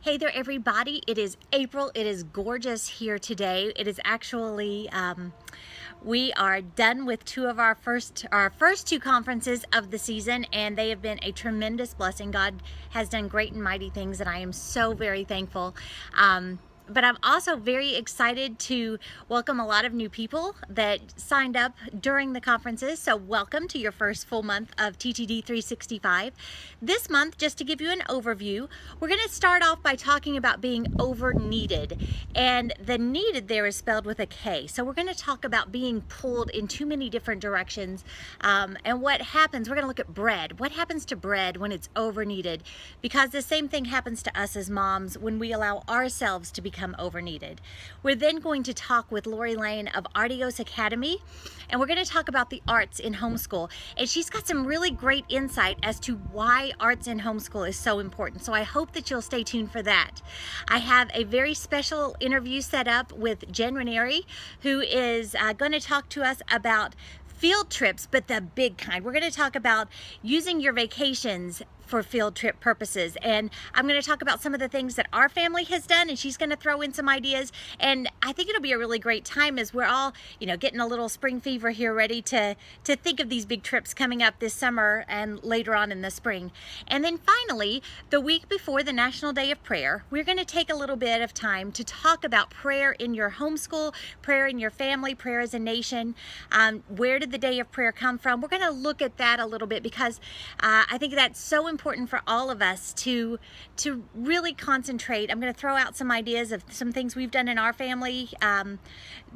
Hey there, everybody. It is April. It is gorgeous here today. It is actually, we are done with our first two conferences of the season, and they have been a tremendous blessing. God has done great and mighty things, and I am so very thankful. But I'm also very excited to welcome a lot of new people that signed up during the conferences. So welcome to your first full month of TTD365. This month, just to give you an overview, we're going to start off by talking about being over-kneaded. And the needed there is spelled with a K. So we're going to talk about being pulled in too many different directions. And what happens, we're going to look at bread. What happens to bread when it's over-kneaded? Because the same thing happens to us as moms when we allow ourselves to become over-kneaded. We're then going to talk with Lori Lane of Artios Academy, and we're going to talk about the arts in homeschool. And she's got some really great insight as to why arts in homeschool is so important. So I hope that you'll stay tuned for that. I have a very special interview set up with Jen Ranieri, who is going to talk to us about field trips, but the big kind. We're going to talk about using your vacations for field trip purposes, and I'm going to talk about some of the things that our family has done, and she's going to throw in some ideas. And I think it'll be a really great time as we're all, getting a little spring fever here, ready to think of these big trips coming up this summer and later on in the spring. And then finally, the week before the National Day of Prayer, we're going to take a little bit of time to talk about prayer in your homeschool, prayer in your family, prayer as a nation. Where did the Day of Prayer come from? We're going to look at that a little bit because I think that's so important for all of us to really concentrate. I'm going to throw out some ideas of some things we've done in our family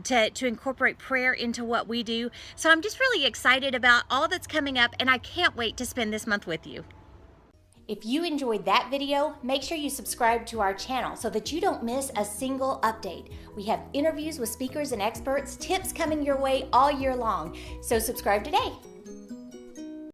to incorporate prayer into what we do. So I'm just really excited about all that's coming up, and I can't wait to spend this month with you. If you enjoyed that video, make sure you subscribe to our channel so that you don't miss a single update. We have interviews with speakers and experts, tips coming your way all year long. So subscribe today.